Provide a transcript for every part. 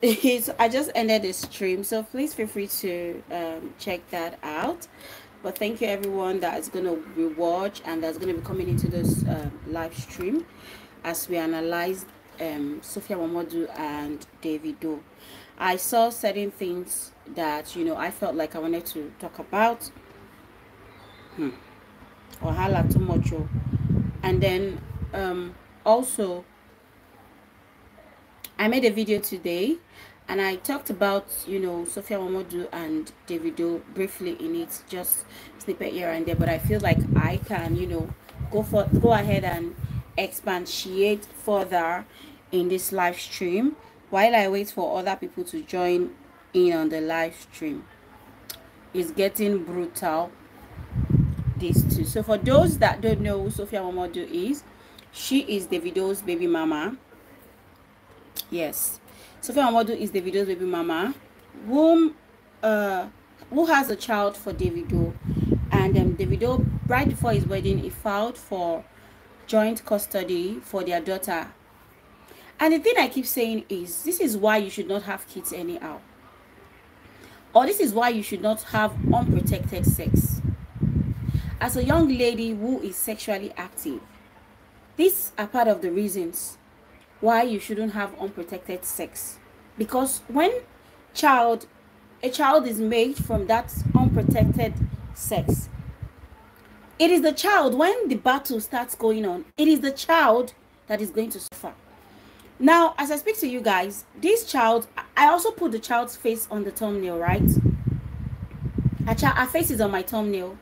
I just ended the stream, so please feel free to check that out. But thank you everyone that is going to rewatch and that's going to be coming into this live stream as we analyze Sophia Momodu and davido. I saw certain things that I felt like I wanted to talk about. Or hala too much. And then also I made a video today and I talked about Sophia Momodu and davido briefly in it, just snippet here and there, but I feel like I can go ahead and expatiate further in this live stream while I wait for other people to join in on the live stream. It's getting brutal, these two. So for those that don't know who Sophia Momodu is, she is davido's baby mama. Yes, Sophia Momodu is davido's baby mama, who has a child for davido. And davido, right before his wedding, he filed for joint custody for their daughter. And the thing I keep saying is, this is why you should not have kids anyhow, or this is why you should not have unprotected sex. As a young lady who is sexually active, these are part of the reasons why you shouldn't have unprotected sex. Because when a child is made from that unprotected sex, it is the child, when the battle starts going on, it is the child that is going to suffer. Now, as I speak to you guys, this child, I also put the child's face on the thumbnail, right? Her face is on my thumbnail.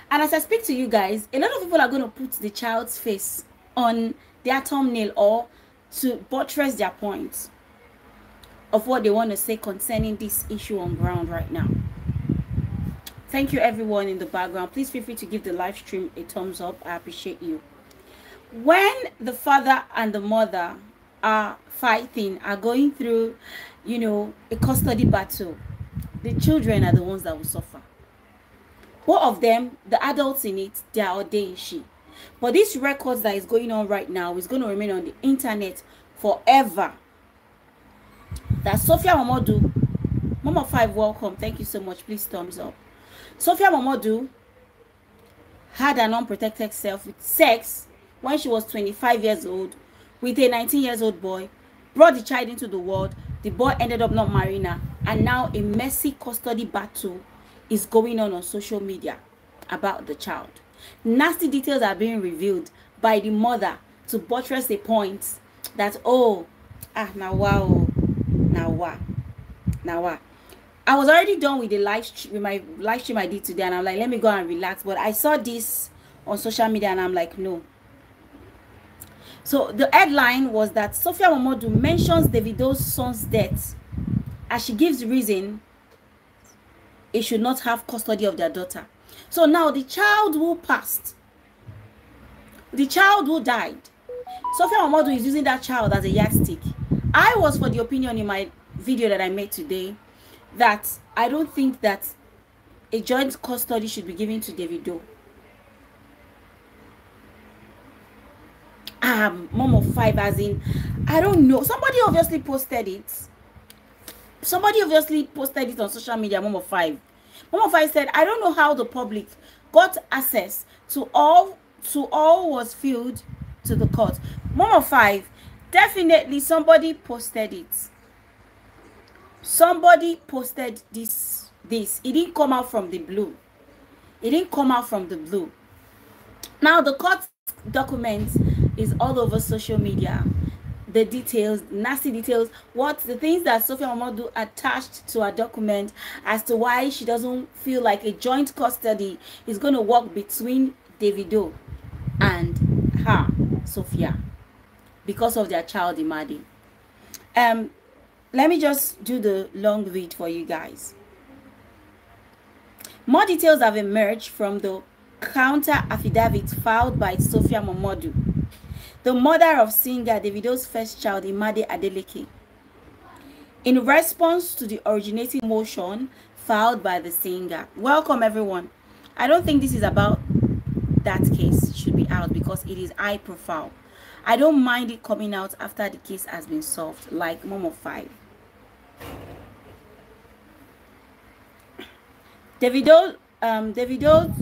And as I speak to you guys, a lot of people are going to put the child's face on their thumbnail or to buttress their points of what they want to say concerning this issue on ground right now. Thank you everyone in the background. Please feel free to give the live stream a thumbs up. I appreciate you. When the father and the mother are fighting, are going through, a custody battle, the children are the ones that will suffer. Both of them, the adults in it, they are ordained she. But this record that is going on right now is going to remain on the internet forever. That Sophia Momodu, Mama 5, welcome. Thank you so much. Please thumbs up. Sophia Momodu had an unprotected sex when she was 25 years old with a 19-year-old boy, brought the child into the world. The boy ended up not marrying her, and now a messy custody battle is going on social media about the child. Nasty details are being revealed by the mother to buttress a point that, now I was already done with the my live stream I did today, and I'm like, let me go and relax. But I saw this on social media and I'm like, no. So the headline was that Sophia Momodu mentions davido's son's death as she gives reason he should not have custody of their daughter. So now the child who passed, the child who died, Sophia Momodu is using that child as a yardstick. I was for the opinion in my video that I made today that I don't think that a joint custody should be given to davido. Momo 5, as in, I don't know. Somebody obviously posted it. Somebody obviously posted it on social media. Momo 5 said, I don't know how the public got access to all was filled to the court. Momo 5, definitely somebody posted it. Somebody posted this. It didn't come out from the blue. It didn't come out from the blue. Now the court document is all over social media. The details, nasty details, the things that Sophia Momodu attached to her document as to why she doesn't feel like a joint custody is going to work between davido and her, Sophia, because of their child Imadi. Let me just do the long read for you guys. More details have emerged from the counter affidavit filed by Sophia Momodu, the mother of singer davido's first child, Imade Adeleke, in response to the originating motion filed by the singer. Welcome everyone. I don't think this is about that case should be out because it is high profile. I don't mind it coming out after the case has been solved, like Momo 5. Davido, Davido,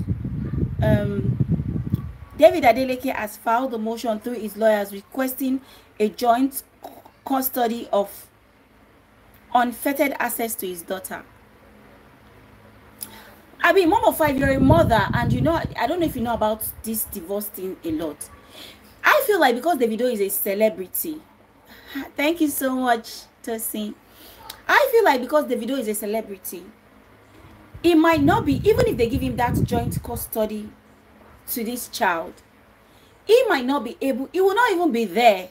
David Adeleke has filed the motion through his lawyers requesting a joint custody of unfettered access to his daughter. I mean, mom of five, you're a mother, and you know, I don't know if you know about this divorce thing a lot. I feel like because Davido is a celebrity, thank you so much, Tosin. I feel like because Davido is a celebrity, it might not be, even if they give him that joint custody to this child, he might not be able, he will not even be there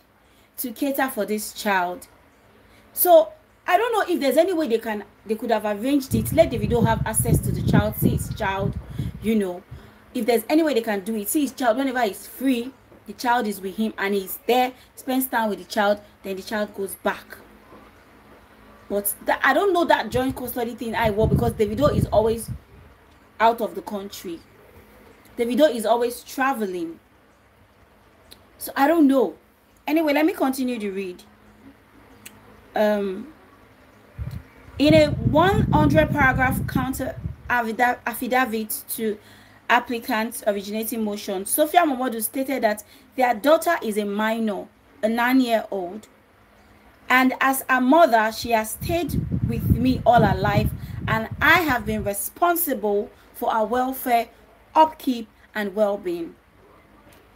to cater for this child. So I don't know if there's any way they could have arranged it. Let Davido have access to the child, see his child, you know. If there's any way they can do it, see his child whenever he's free, the child is with him and he's there, spends time with the child, then the child goes back. But I don't know that joint custody thing I will, because Davido is always out of the country. Davido is always traveling. So I don't know. Anyway, let me continue to read. In a 100 paragraph counter affidavit to applicants originating motion, Sophia Momodu stated that their daughter is a minor, a 9-year-old, and as a mother, she has stayed with me all her life, and I have been responsible for her welfare, upkeep, and well-being.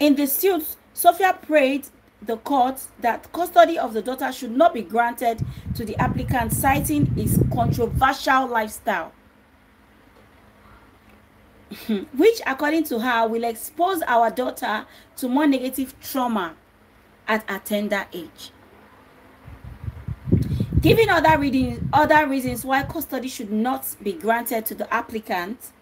In the suit, Sophia prayed the court that custody of the daughter should not be granted to the applicant, citing his controversial lifestyle, which, according to her, will expose our daughter to more negative trauma at a tender age. Giving other reasons why custody should not be granted to the applicant,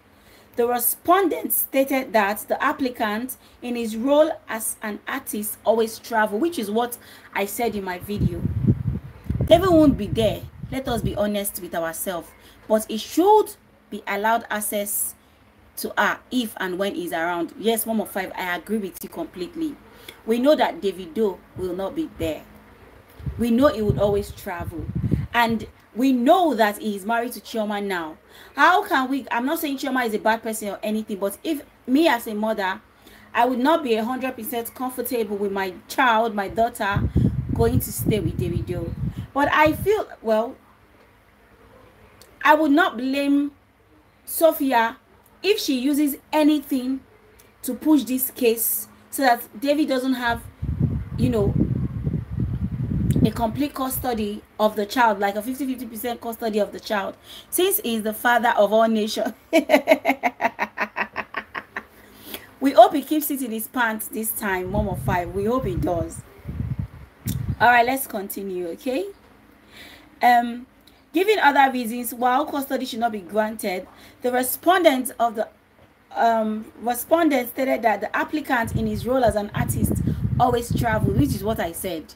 the respondent stated that the applicant, in his role as an artist, always travel, which is what I said in my video. David won't be there. Let us be honest with ourselves. But it should be allowed access to her if and when he's around. Yes, mom of five, I agree with you completely. We know that Davido will not be there. We know he would always travel. And we know that he is married to Chioma now. How can we, I'm not saying Chioma is a bad person or anything, but if me as a mother, I would not be 100% comfortable with my child, my daughter, going to stay with Davido. But I feel, well, I would not blame Sophia if she uses anything to push this case so that David doesn't have, you know, a complete custody of the child, like a 50% custody of the child, since he is the father of all nations. We hope he keeps it in his pants this time, mom of five. We hope he does. All right, let's continue, okay? Given other reasons why custody should not be granted, the respondent of the respondent stated that the applicant, in his role as an artist, always travel, which is what I said,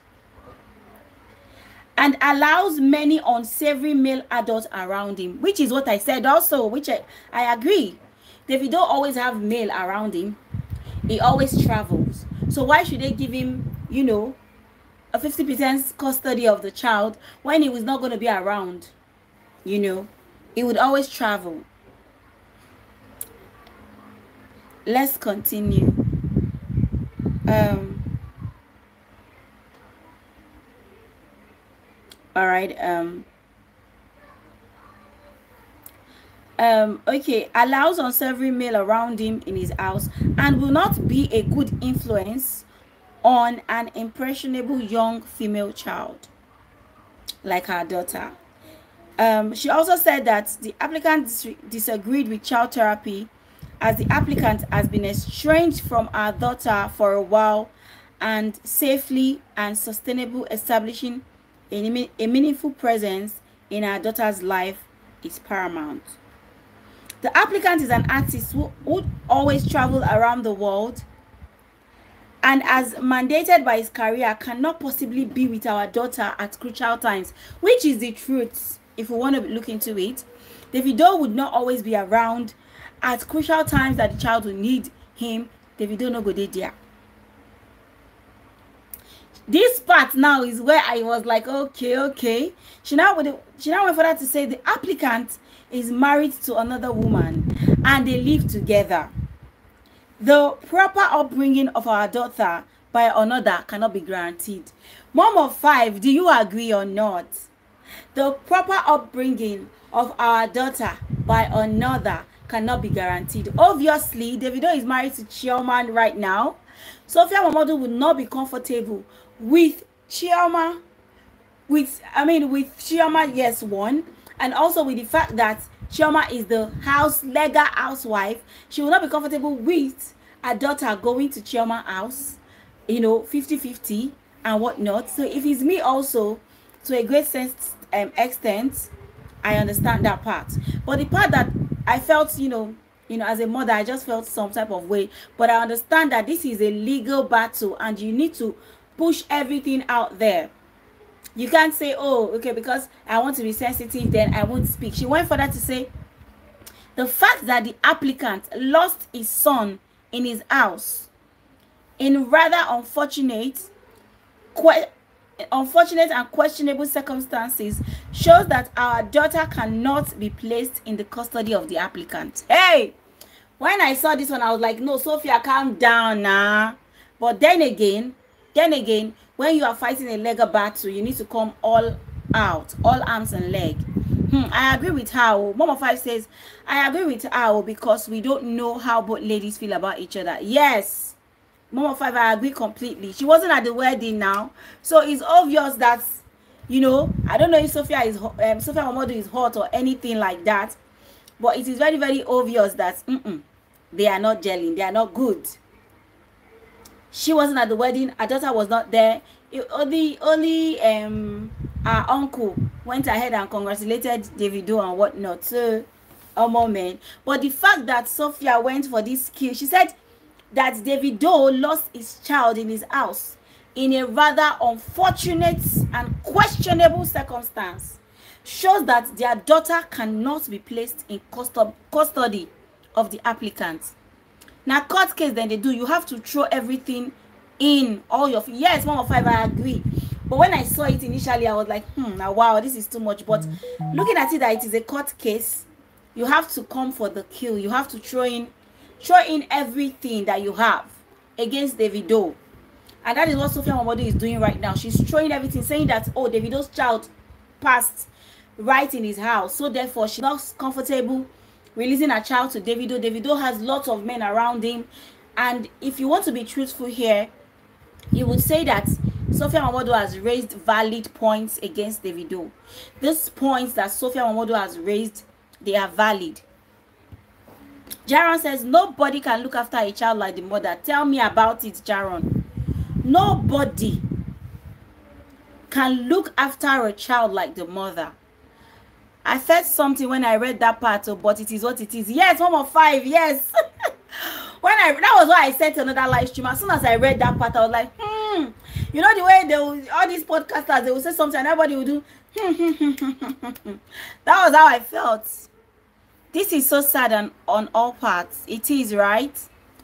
and allows many unsavory male adults around him, which is what I said also, which I agree. Davido always have male around him. He always travels. So why should they give him, you know, a 50% custody of the child when he was not going to be around? You know, he would always travel. Let's continue. All right. Okay, allows unsavory male around him in his house and will not be a good influence on an impressionable young female child like her daughter. She also said that the applicant disagreed with child therapy, as the applicant has been estranged from our daughter for a while, and safely and sustainable establishing a meaningful presence in our daughter's life is paramount. The applicant is an artist who would always travel around the world, and as mandated by his career, cannot possibly be with our daughter at crucial times, which is the truth. If we want to look into it, Davido would not always be around at crucial times that the child will need him. Davido no go there. This part now is where I was like, okay. She now went further to say the applicant is married to another woman and they live together, the proper upbringing of our daughter by another cannot be guaranteed. Mom of 5, do you agree or not? The proper upbringing of our daughter by another cannot be guaranteed. Obviously, Davido is married to Chioma right now. Sophia momodu would not be comfortable with Chioma, with Chioma, yes, one, and also with the fact that Chioma is the legal housewife. She will not be comfortable with a daughter going to Chioma's house, 50-50 and whatnot. So if it's me also, to a great extent, I understand that part. But the part that I felt, as a mother, I just felt some type of way. But I understand that this is a legal battle and you need to push everything out there. You can't say, oh, okay, because I want to be sensitive, then I won't speak. She went further to say, the fact that the applicant lost his son in his house in rather unfortunate and questionable circumstances shows that our daughter cannot be placed in the custody of the applicant. Hey, when I saw this one, I was like, no, Sophia, calm down now. But then again, when you are fighting a legal battle, you need to come all out, all arms and leg. I agree with her. Mama 5 says, I agree with her because we don't know how both ladies feel about each other. Yes, Mama 5, I agree completely. She wasn't at the wedding now, so it's obvious that, I don't know if Sophia momodu is hot or anything like that, but it is very, very obvious that they are not gelling. They are not good. She wasn't at the wedding. Her daughter was not there. Only our uncle went ahead and congratulated Davido and whatnot. So, moment. But the fact that Sophia went for this kill, she said that Davido lost his child in his house in a rather unfortunate and questionable circumstance, shows that their daughter cannot be placed in custody of the applicant. Now, court case, then they do. You have to throw everything in all your. Yes, Mom of 5, I agree. But when I saw it initially, I was like, now wow, this is too much. But looking at it that it is a court case, you have to come for the kill. You have to throw in everything that you have against Davido. And that is what Sophia momodu is doing right now. She's throwing everything, saying that, oh, Davido's child passed right in his house. So therefore, she's not comfortable releasing a child to Davido. Davido has lots of men around him. And if you want to be truthful here, you would say that Sophia momodu has raised valid points against Davido. These points that Sophia momodu has raised, they are valid. Jaron says, nobody can look after a child like the mother. Tell me about it, Jaron. Nobody can look after a child like the mother. I felt something when I read that part, but it is what it is. Yes, Mom of 5, yes. That was what I said to another live stream. As soon as I read that part, I was like, You know the way all these podcasters, they will say something and everybody will do. That was how I felt. This is so sad on all parts. It is, right?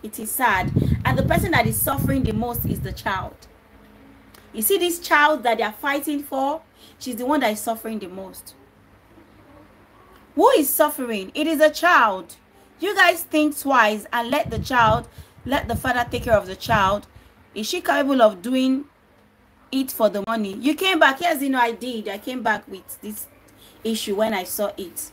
It is sad. And the person that is suffering the most is the child. You see this child that they are fighting for? She's the one that is suffering the most. Who is suffering? It is a child. You guys think twice and let the father take care of the child. Is she capable of doing it for the money? You came back. Yes, I did. I came back with this issue when I saw it.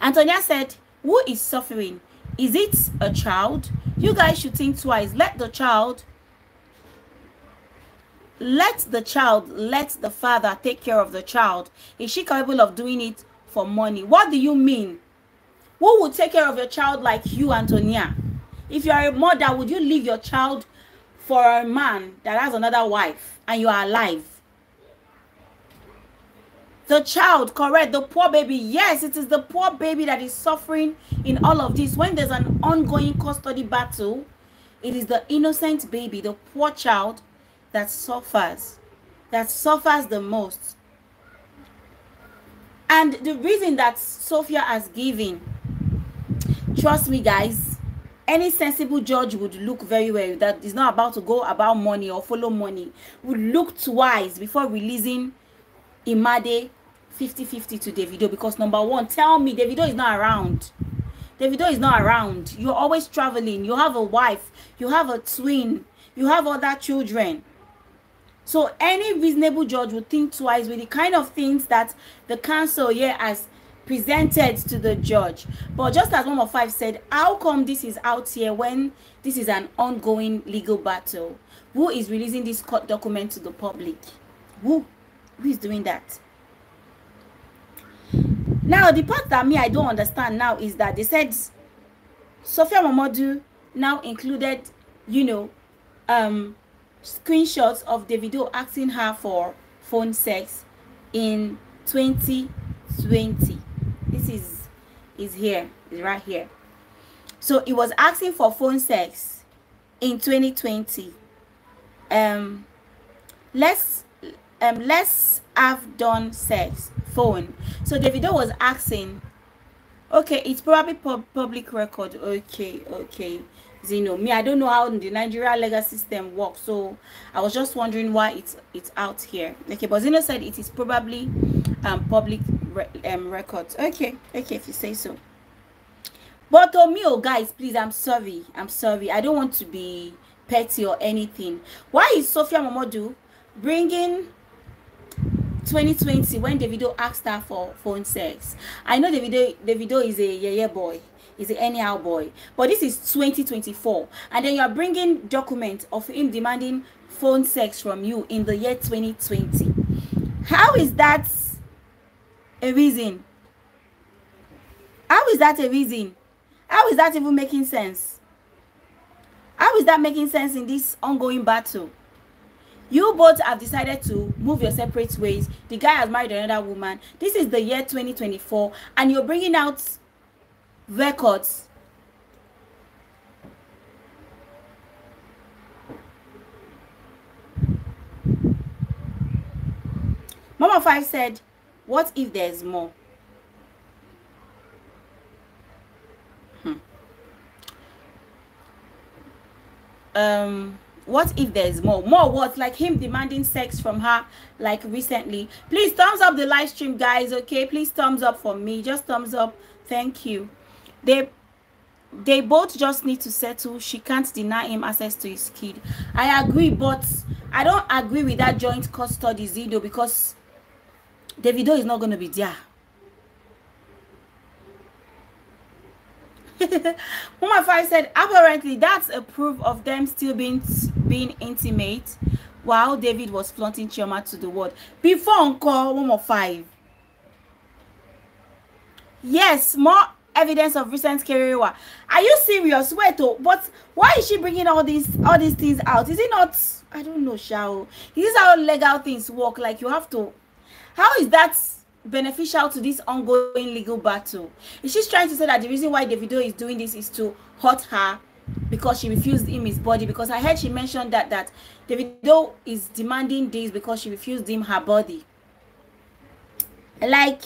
Antonia said, who is suffering? Is it a child? You guys should think twice. Let the father take care of the child. Is she capable of doing it for money? What do you mean? Who would take care of your child like you, Antonia? If you are a mother, would you leave your child for a man that has another wife and you are alive? The child, correct, the poor baby. Yes, it is the poor baby that is suffering in all of this. When there's an ongoing custody battle, it is the innocent baby, the poor child that suffers the most. And the reason that Sophia has given, trust me guys, any sensible judge would look very well, that is not about to go about money or follow money, would look twice before releasing Imade 50-50 to Davido, because number one, tell me, Davido is not around. Davido is not around. You're always traveling. You have a wife. You have a twin. You have other children. So any reasonable judge would think twice with the kind of things that the council here has presented to the judge. But just as 105 said, how come this is out here when this is an ongoing legal battle? Who is releasing this court document to the public? Who is doing that? Now, the part that I don't understand now is that they said Sophia momodu now included, screenshots of Davido asking her for phone sex in 2020. This is here, is right here. So it was asking for phone sex in 2020. Let's have done sex phone. So Davido was asking, okay, it's probably public record. Okay, Zeno, I don't know how the Nigeria legal system works, so I was just wondering why it's out here. Okay, but Zeno said it is probably public records. Okay, if you say so. But guys, please, I'm sorry, I don't want to be petty or anything. Why is Sophia momodu bringing 2020 when Davido asked her for phone sex? I know Davido is a yeah boy, is an anyhow boy, but this is 2024, and then you are bringing documents of him demanding phone sex from you in the year 2020. How is that a reason? How is that a reason? How is that even making sense? How is that making sense in this ongoing battle? You both have decided to move your separate ways. The guy has married another woman. This is the year 2024, and you're bringing out records. Mama 5 said, what if there's more? What if there's more? More what? Like him demanding sex from her like recently? Please thumbs up the live stream, guys. Okay, please thumbs up for me. Just thumbs up. Thank you. They both just need to settle. She can't deny him access to his kid. I agree, but I don't agree with that joint custody, Zido, because Davido is not going to be there. Mama 5 said, apparently that's a proof of them still being intimate while David was flaunting Chioma to the world. Before Uncle Mama 5. Yes, more evidence of recent career. Are you serious? Wait, but why is she bringing all these things out? Is it not, I don't know, Shao. Is this how legal things work? Like you have to, how is that beneficial to this ongoing legal battle? Is she trying to say that the reason why Davido is doing this is to hurt her because she refused him his body? Because I heard she mentioned that Davido is demanding this because she refused him her body. Like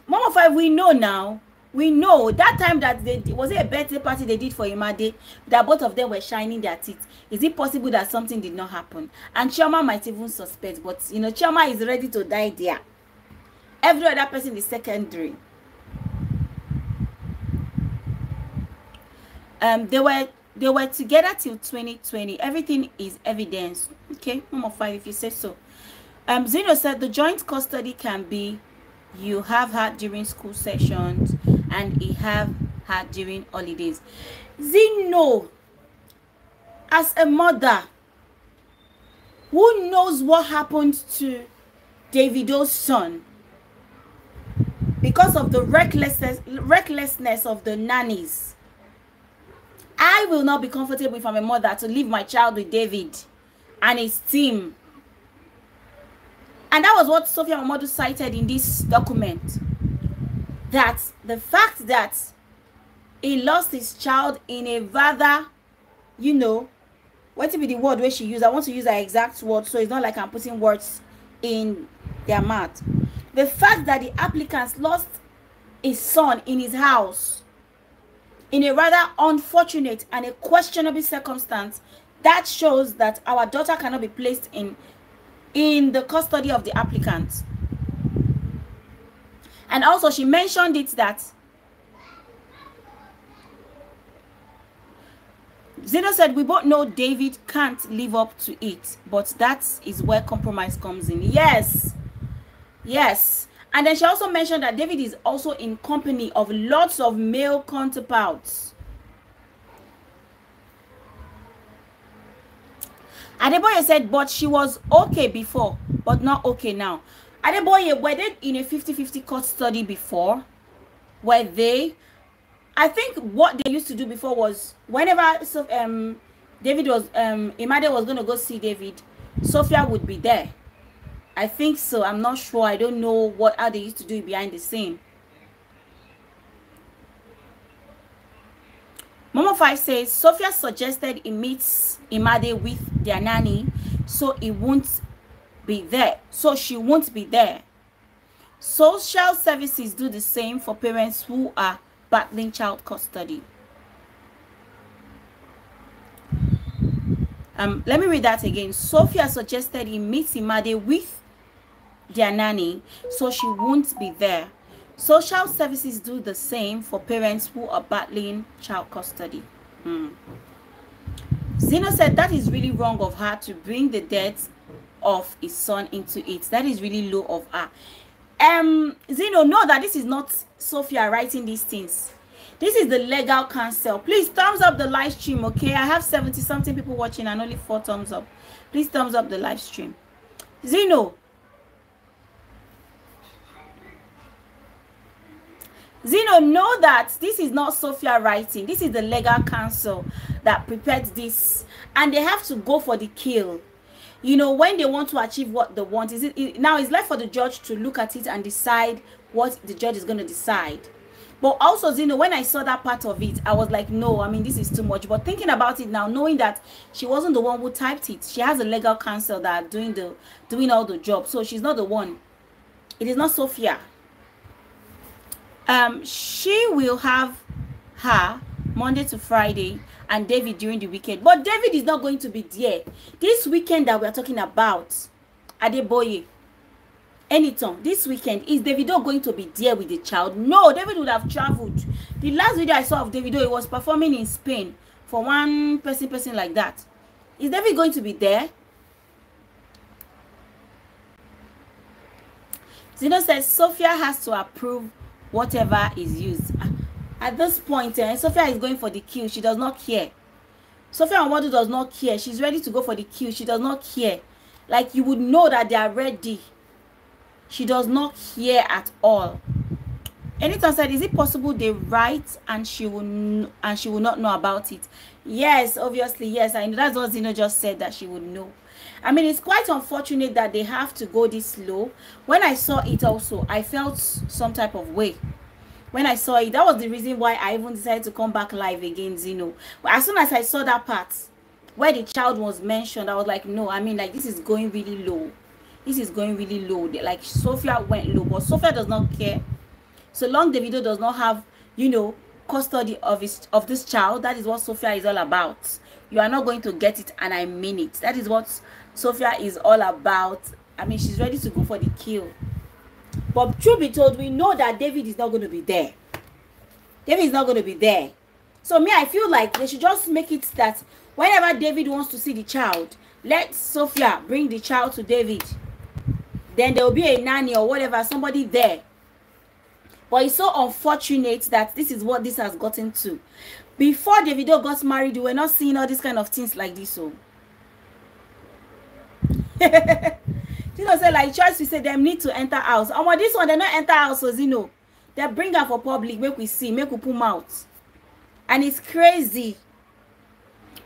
Mama 5, we know now. We know that time that was it a birthday party they did for Imade, that both of them were shining their teeth. Is it possible that something did not happen? And Chioma might even suspect, but Chioma is ready to die there. Every other person is secondary. They were together till 2020. Everything is evidence. Okay, Mama 5, if you say so. Zeno said the joint custody can be you have her during school sessions and he have her during holidays. Zeno, as a mother who knows what happened to Davido's son because of the recklessness of the nannies, I will not be comfortable if I'm a mother to leave my child with David and his team. And that was what Sophia momodu cited in this document. That the fact that he lost his child in a rather, what to be the word where she used? I want to use her exact word, so it's not like I'm putting words in their mouth. The fact that the applicants lost his son in his house in a rather unfortunate and a questionable circumstance, that shows that our daughter cannot be placed in in the custody of the applicant. And also she mentioned it that Zeno said, we both know David can't live up to it, but that is where compromise comes in. Yes. Yes. And then she also mentioned that David is also in company of lots of male counterparts. Adeboye said, but she was okay before, but not okay now. Adeboye, were they in a 50-50 court study before? Were they? I think what they used to do before was whenever David was Imade was going to go see David, Sophia would be there. I think so. I'm not sure. I don't know how they used to do it behind the scene. Momo5 says Sophia suggested he meets Imade with their nanny, so he won't be there. So she won't be there. Social services do the same for parents who are battling child custody. Let me read that again. Sophia suggested he meets Imade with their nanny, so she won't be there. Social services do the same for parents who are battling child custody. Zeno said that is really wrong of her to bring the death of his son into it. That is really low of her. Zeno, know that this is not Sophia writing these things. This is the legal counsel. Please thumbs up the live stream, okay? I have 70-something people watching and only 4 thumbs up. Please thumbs up the live stream. Zeno, know that this is not Sophia writing. This is the legal counsel that prepared this, and they have to go for the kill. You know, when they want to achieve what they want, now it's left for the judge to look at it and decide what the judge is going to decide. But also, Zeno, when I saw that part of it, I was like, no, I mean, this is too much. But thinking about it now, knowing that she wasn't the one who typed it, she has a legal counsel that are doing all the job, so she's not the one. It is not Sophia. She will have her Monday to Friday and David during the weekend, but David is not going to be there this weekend that we are talking about. Adeboye, anytime this weekend, is Davido going to be there with the child? No, David would have traveled. The last video I saw of Davido, he was performing in Spain for one person like that. Is David going to be there? Zeno says Sophia has to approve whatever is used. At this point, Sophia is going for the kill. She does not care. Sophia Momodu does not care. She's ready to go for the kill. She does not care. Like, you would know that they are ready. She does not care at all. Anytime said, is it possible they write and she will not know about it? Yes, obviously, yes. I know that's what Zeno just said, that she would know. I mean, it's quite unfortunate that they have to go this slow. When I saw it also, I felt some type of way. When I saw it, that was the reason why I even decided to come back live again, Zeno. But as soon as I saw that part where the child was mentioned, I was like, no, I mean, like, this is going really low. This is going really low. Like, Sophia went low, but Sophia does not care. So long Davido does not have, you know, custody of this child, that is what Sophia is all about. You are not going to get it, and I mean it. That is what Sophia is all about. I mean, she's ready to go for the kill. But truth be told, we know that David is not going to be there. David is not going to be there. So me, I feel like they should just make it that whenever David wants to see the child, let Sophia bring the child to David. Then there will be a nanny or whatever, somebody there. But it's so unfortunate that this is what this has gotten to. Before Davido got married, we were not seeing all these kind of things like this. So you know, say like choice, we say them need to enter house. And this one, they not enter house, so you know, they bring her for public, make we see, make we put out. And it's crazy.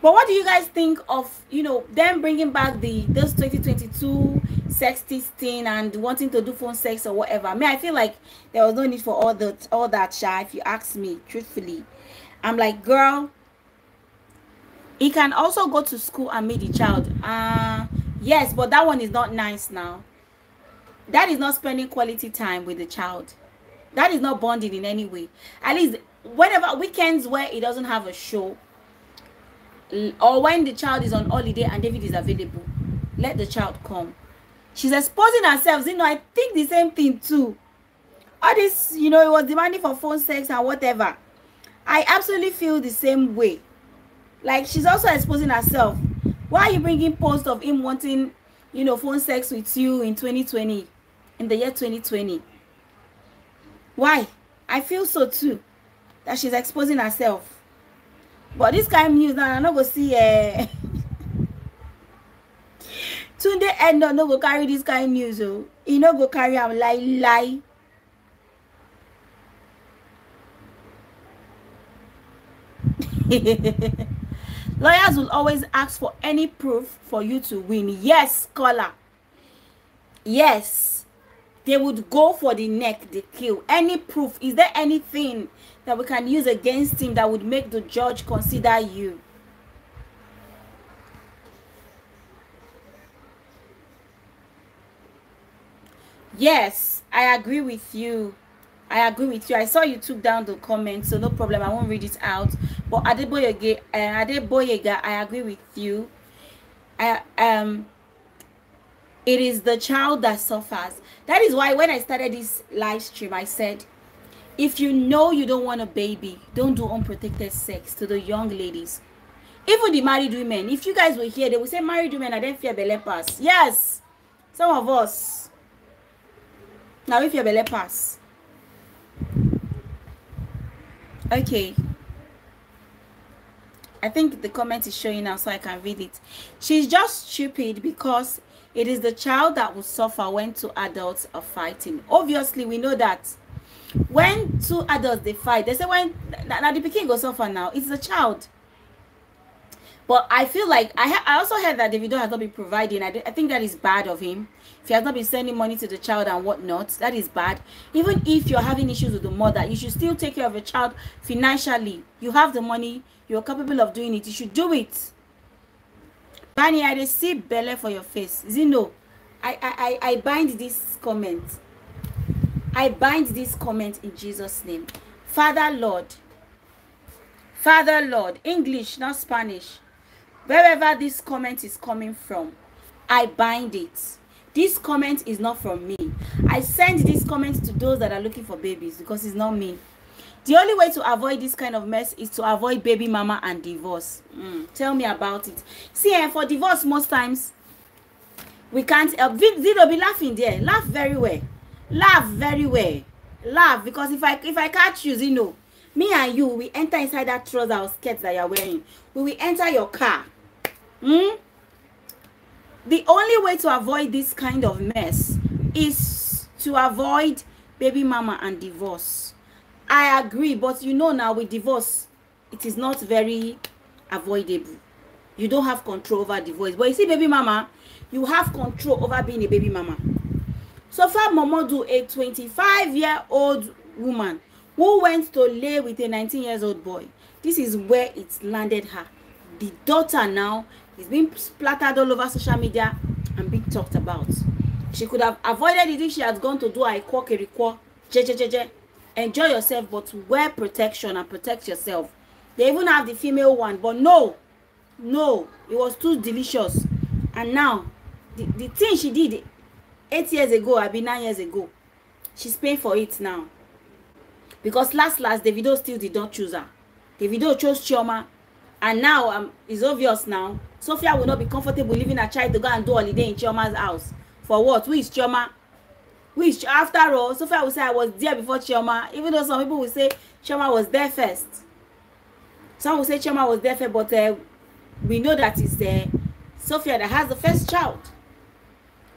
But what do you guys think of, you know, them bringing back those 2022 sex thing and wanting to do phone sex or whatever? I mean, I feel like there was no need for all that shy, if you ask me truthfully. I'm like, girl, he can also go to school and meet the child. Yes, but that one is not nice now. That is not spending quality time with the child. That is not bonding in any way. At least whenever weekends where he doesn't have a show, or when the child is on holiday and David is available, let the child come. She's exposing herself. You know, I think the same thing too. All this, you know, it was demanding for phone sex and whatever. I absolutely feel the same way. Like, she's also exposing herself. Why are you bringing posts of him wanting, you know, phone sex with you in 2020, in the year 2020? Why? I feel so too, that she's exposing herself. But this kind of news now, I'm not going to see Tunde end up no go carry this kind of news. Oh, he no go carry am lie. Lawyers will always ask for any proof for you to win. Yes, caller. Yes. They would go for the neck, the kill. Any proof. Is there anything that we can use against him that would make the judge consider you? Yes, I agree with you. I saw you took down the comment, so no problem. I won't read it out. But Adeboyega, I agree with you. It is the child that suffers. That is why when I started this live stream, I said, if you know you don't want a baby, don't do unprotected sex to the young ladies. Even the married women, if you guys were here, they would say married women, I don't fear belly pass. Yes, some of us. Now if you're belly pass. Okay. I think the comment is showing now, so I can read it. She's just stupid because it is the child that will suffer when two adults are fighting. Obviously, we know that when two adults they fight, they say when now the pikin go suffer now. It's the child. But I feel like I also heard that davido has not been providing. I think that is bad of him. If he has not been sending money to the child and whatnot, that is bad. Even if you're having issues with the mother, you should still take care of your child financially. You have the money, you're capable of doing it, you should do it. Bani, I see belly for your face. Zino, I bind this comment. I bind this comment in Jesus' name. Father Lord, English, not Spanish. Wherever this comment is coming from, I bind it. This comment is not from me. I send this comment to those that are looking for babies because it's not me. The only way to avoid this kind of mess is to avoid baby mama and divorce. Tell me about it. See, for divorce, most times, we can't help. Zido be laughing there. Laugh very well. Laugh very well. Laugh, because if I catch you, you know, me and you, we enter inside that trouser or skirt that you're wearing. We will enter your car. The only way to avoid this kind of mess is to avoid baby mama and divorce. I agree, but you know now with divorce, it is not very avoidable. You don't have control over divorce. But you see baby mama, you have control over being a baby mama. Sophia momodu, a 25-year-old woman who went to lay with a 19-year-old boy. This is where it landed her. The daughter now is being splattered all over social media and being talked about. She could have avoided it if she had gone to do a quack. Enjoy yourself, but wear protection and protect yourself. They even have the female one, but no, it was too delicious. And now, the thing she did 8 years ago, I mean 9 years ago, she's paying for it now. Because last, Davido still did not choose her. Davido chose Chioma. And now, it's obvious now, Sophia will not be comfortable leaving her child to go and do holiday in Chioma's house. For what? Who is Chioma? After all, Sophia will say, I was there before Chioma. Even though some people will say Chioma was there first. Some will say Chioma was there first, but we know that it's Sophia that has the first child.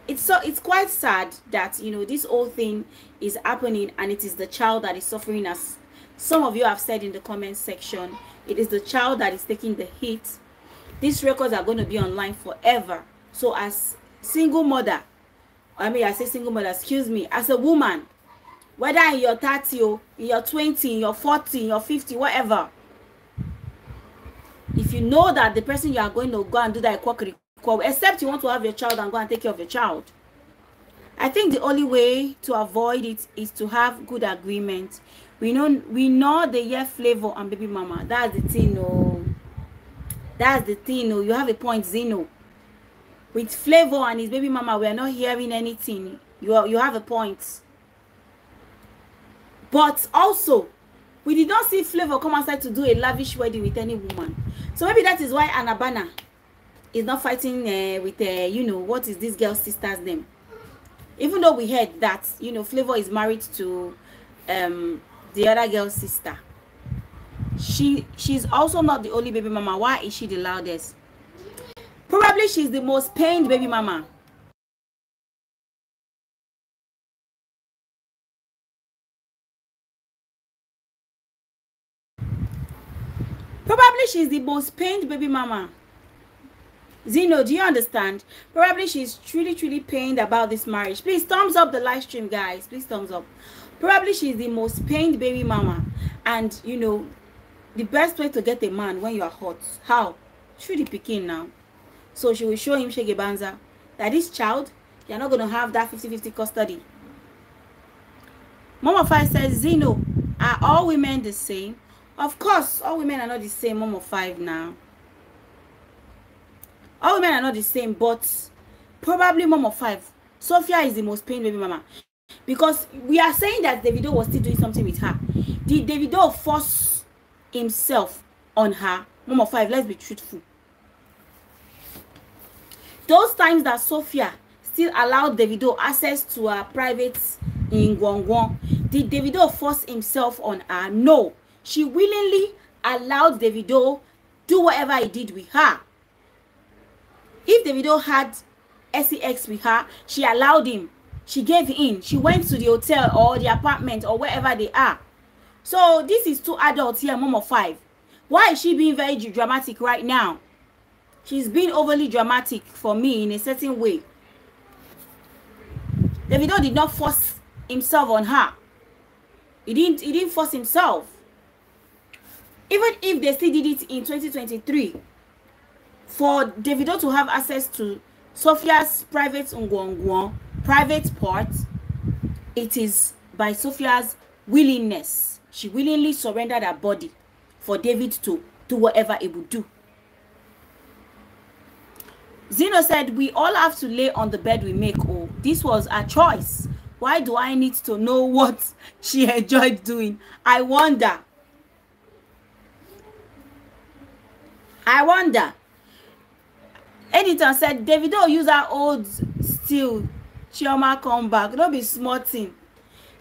It's quite sad that, you know, this whole thing is happening and it is the child that is suffering, as some of you have said in the comment section. It is the child that is taking the hit. These records are going to be online forever. So as single mother, as a woman, whether in your 30, in your 20, in your 40, in your 50, whatever, if you know that the person you are going to go and do that quackery, except you want to have your child and go and take care of your child, I think the only way to avoid it is to have good agreement. We know the year flavor and baby mama. That's the thing. That's the thing. You have a point, Zeno. With Flavor and his baby mama, we are not hearing anything. You have a point. But also, we did not see Flavor come outside to do a lavish wedding with any woman. So maybe that is why Anabana is not fighting with, you know, what is this girl's sister's name? Even though we heard that, you know, Flavor is married to the other girl's sister. She's also not the only baby mama. Why is she the loudest? Probably she's the most pained baby mama. Probably she's the most pained baby mama. Zeno, do you understand? Probably she's truly pained about this marriage. Please thumbs up the live stream, guys. Please thumbs up. Probably she's the most pained baby mama. And you know, the best way to get a man when you are hot, how? Through the pikin now. So she will show him Shege Banza that this child, you're not going to have that 50-50 custody. Mama Five says, Zeno, are all women the same? Of course, all women are not the same, Mama Five now. All women are not the same, but probably Mama Five, Sophia is the most pained baby mama. Because we are saying that Davido was still doing something with her. Did Davido force himself on her? Mama Five, let's be truthful. Those times that Sophia still allowed Davido access to her private in Gwangwang, did Davido force himself on her? No. She willingly allowed Davido do whatever he did with her. If Davido had sex with her, she allowed him. She gave in. She went to the hotel or the apartment or wherever they are. So this is two adults here, Mama Five. Why is she being very dramatic right now? She's being overly dramatic for me in a certain way. Davido did not force himself on her. He didn't force himself. Even if they still did it in 2023, for Davido to have access to Sophia's private Ngwangwang, private part, it is by Sophia's willingness. She willingly surrendered her body for David to do whatever he would do. Zeno said, we all have to lay on the bed we make. Oh, this was a choice. Why do I need to know what she enjoyed doing? I wonder. Editor said, Davido use her old steel. Chioma come back. Don't be smarting.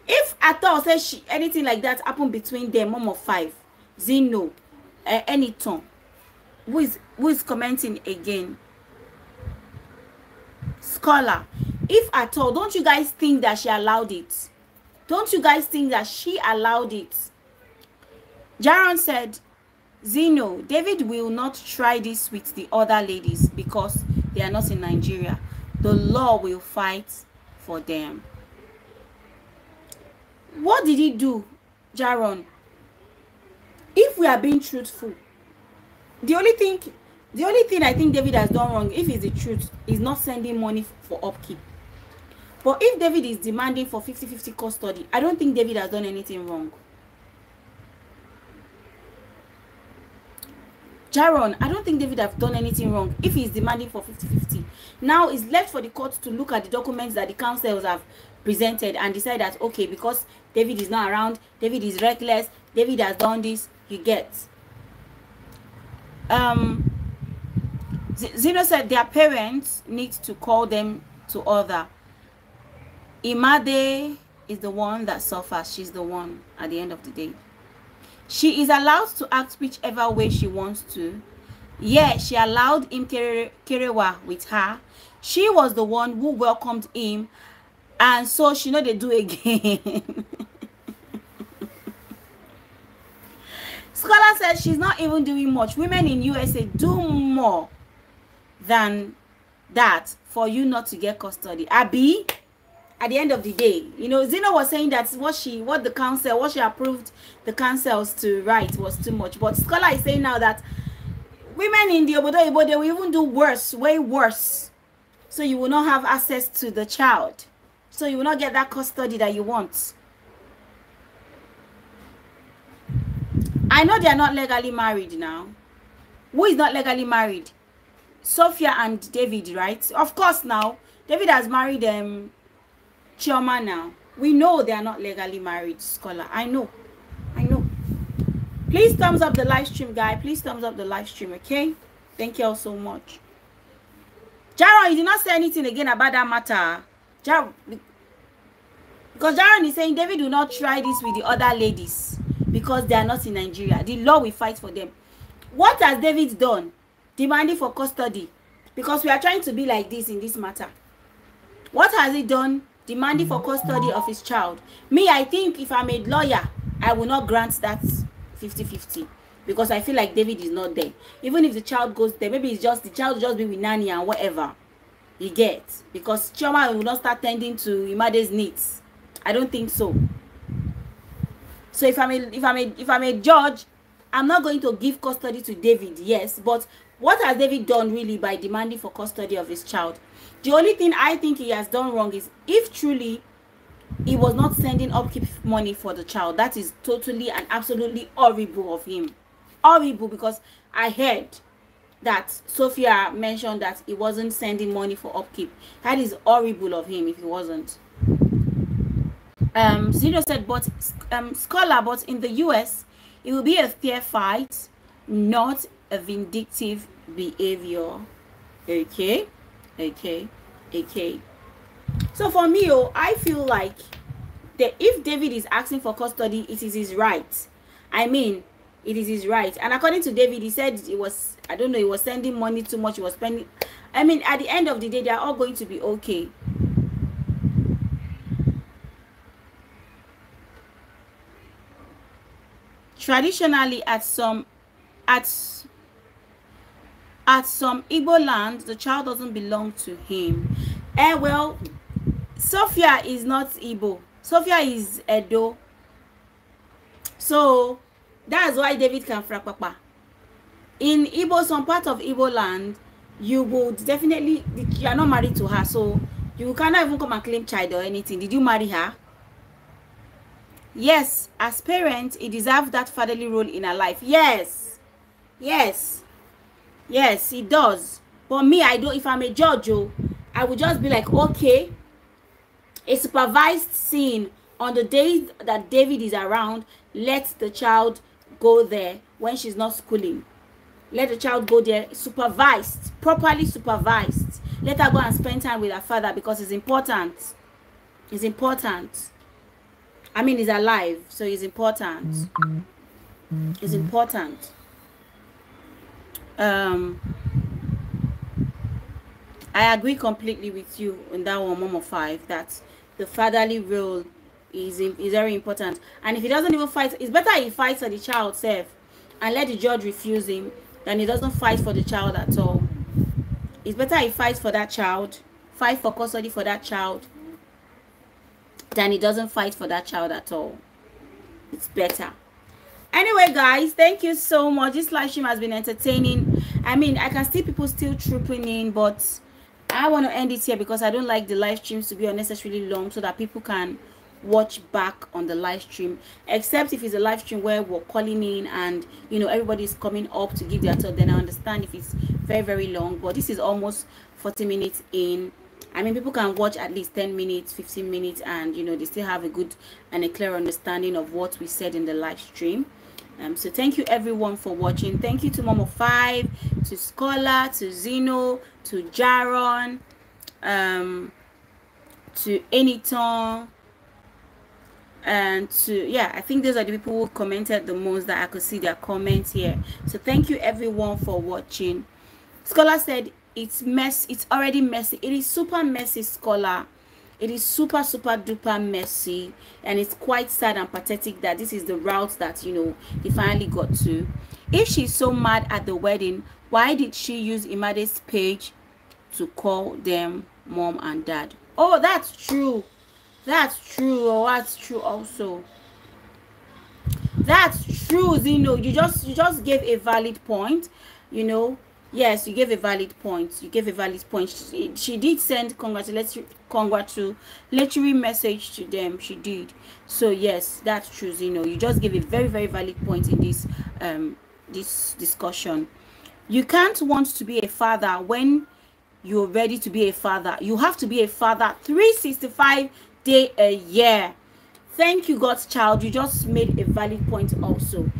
If at all says anything like that happened between them, Mama Five, Zeno, Anyton, who is commenting again? Scholar, if at all, don't you guys think that she allowed it? Don't you guys think that she allowed it? Jaron said, Zeno, David will not try this with the other ladies because they are not in Nigeria. The law will fight for them. What did he do, Jaron? If we are being truthful, the only thing I think David has done wrong, if it's the truth, is not sending money for upkeep. But if David is demanding for 50-50 custody, I don't think David has done anything wrong. Jaron, I don't think David has done anything wrong if he's demanding for 50-50. Now it's left for the court to look at the documents that the councils have presented and decide that, okay, because David is not around, David is reckless, David has done this, you get. Zeno said their parents need to call them to order. Imade is the one that suffers. She's the one at the end of the day. She is allowed to act whichever way she wants to. Yeah, she allowed him Kerewa with her. She was the one who welcomed him. And so she know they do again. Scholar said she's not even doing much. Women in USA do more than that for you not to get custody. Abi, at the end of the day, you know, Zeno was saying that what she approved the councils to write was too much. But Scholar is saying now that women in the Obodo Ibo, they will even do worse, way worse. So you will not have access to the child. So you will not get that custody that you want. I know they are not legally married now. Who is not legally married? Sophia and David, right? Of course, now David has married Chioma now. We know they are not legally married, Scholar. I know. Please thumbs up the live stream, guy. Please thumbs up the live stream, okay? Thank you all so much. Jaron, you did not say anything again about that matter. Because Jaron is saying David will not try this with the other ladies because they are not in Nigeria. The law will fight for them. What has David done? Demanding for custody. Because we are trying to be like this in this matter. What has he done? Demanding for custody of his child. Me, I think if I'm a lawyer, I will not grant that 50-50. Because I feel like David is not there. Even if the child goes there, maybe it's just the child will just be with nanny and whatever. You get. Because Chioma will not start tending to Imade's needs. I don't think so. So if I'm a judge, I'm not going to give custody to David, yes, but what has David done really by demanding for custody of his child? The only thing I think he has done wrong is if truly he was not sending upkeep money for the child. That is totally and absolutely horrible of him. Horrible, because I heard that Sophia mentioned that he wasn't sending money for upkeep. That is horrible of him if he wasn't. Zeno said, but Scholar, but in the US, it will be a fair fight, not a vindictive behavior. Okay. So for me, I feel like that if David is asking for custody, it is his right. I mean, it is his right. And according to David, he said it was, I don't know, he was sending money too much, he was spending. I mean, at the end of the day, they are all going to be okay. Traditionally, at some Igbo land, the child doesn't belong to him. Well, Sophia is not Igbo. Sophia is Edo. So that's why David can frapapa. In Igbo, some part of Igbo land, you would definitely, you are not married to her, so you cannot even come and claim child or anything. Did you marry her? Yes, as parents, he deserves that fatherly role in her life. Yes, he does. But me, I don't. If I'm a judge, I would just be like, okay, a supervised scene on the days that David is around. Let the child go there when she's not schooling. Let the child go there supervised, properly supervised. Let her go and spend time with her father because it's important. It's important. I mean, he's alive, so it's important. It's important. I agree completely with you in that one, Momo 5, that the fatherly role is very important. And if he doesn't even fight, it's better he fights for the child self and let the judge refuse him than he doesn't fight for the child at all. It's better he fights for that child, fight for custody for that child, than he doesn't fight for that child at all. It's better. Anyway, guys, thank you so much. This live stream has been entertaining. I mean, I can see people still trooping in, but I want to end it here because I don't like the live streams to be unnecessarily long so that people can watch back on the live stream, except if it's a live stream where we're calling in and, you know, everybody's coming up to give their thought. Then I understand if it's very long, but this is almost 40 minutes in. I mean, people can watch at least 10 minutes, 15 minutes, and, you know, they still have a good and a clear understanding of what we said in the live stream. So thank you everyone for watching. Thank you to Momo 5, to Scholar, to Zeno, to Jaron, to Anyton, and to, yeah, I think those are the people who commented the most that I could see their comments here. So thank you everyone for watching. Scholar said, it's already messy. It is super messy, Scholar. It is super duper messy, and it's quite sad and pathetic that this is the route that, you know, he finally got to. If she's so mad at the wedding, why did she use Imade's page to call them mom and dad? Oh, that's true. That's true. Oh, that's true also. That's true, Zeno. You just gave a valid point, you know. Yes, you gave a valid point. You gave a valid point. She did send congratulatory message to them. She did. So yes, that's true. You know, you just gave a very valid point in this this discussion. You can't want to be a father when you're ready to be a father. You have to be a father 365 days a year. Thank you, God's child. You just made a valid point also.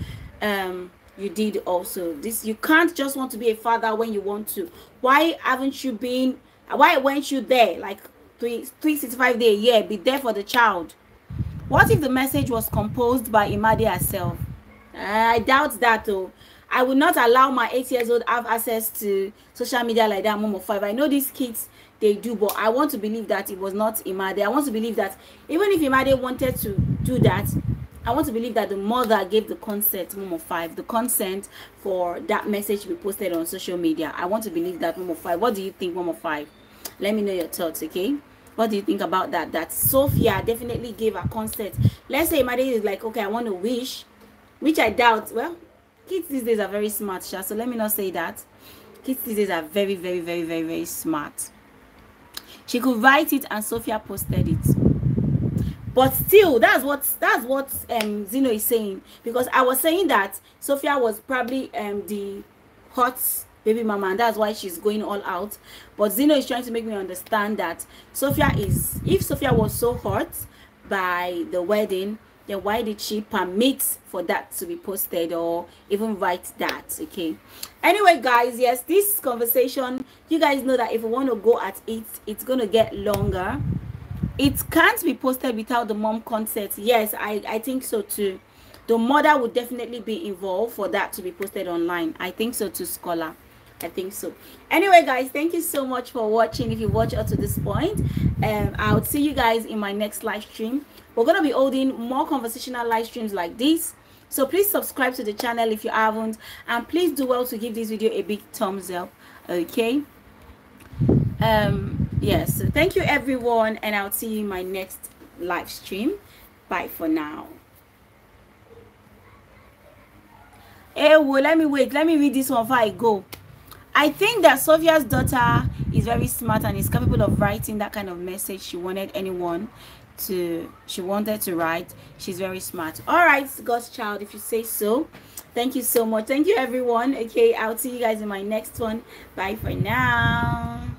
You did also this. You can't just want to be a father when you want to. Why haven't you been, why weren't you there like 365 days a year? Be there for the child. What if the message was composed by Imade herself? I doubt that though. I would not allow my 8 years old have access to social media like that, mom of 5. I know these kids, they do, but I want to believe that it was not Imade. I want to believe that even if Imade wanted to do that, I want to believe that the mother gave the consent, mom of 5, the consent for that message to be posted on social media. I want to believe that, mom of 5. What do you think, mom of 5? Let me know your thoughts, okay? What do you think about that? That Sophia definitely gave her consent. Let's say Imade is like, okay, I want to wish, which I doubt. Well, kids these days are very smart, Sha, so let me not say that. Kids these days are very, very, very, very, very smart. She could write it and Sophia posted it. But still, that's what Zeno is saying. Because I was saying that Sophia was probably the hot baby mama, and that's why she's going all out. But Zeno is trying to make me understand that Sophia is, if Sophia was so hurt by the wedding, then why did she permit for that to be posted or even write that? Okay, anyway guys, yes, this conversation, you guys know that if we want to go at it, it's going to get longer. It can't be posted without the mom consent. Yes, I think so too. The mother would definitely be involved for that to be posted online. I think so too, Scholar. I think so. Anyway guys, thank you so much for watching. If you watch up to this point, I'll see you guys in my next live stream. We're going to be holding more conversational live streams like this, so please subscribe to the channel if you haven't, and please do well to give this video a big thumbs up. Okay, yes, so thank you everyone, and I'll see you in my next live stream. Bye for now. Hey, well, let me read this one before I go. I think that Sophia's daughter is very smart and is capable of writing that kind of message she wanted to write. She's very smart. All right, God's child, if you say so. Thank you so much. Thank you everyone. Okay, I'll see you guys in my next one. Bye for now.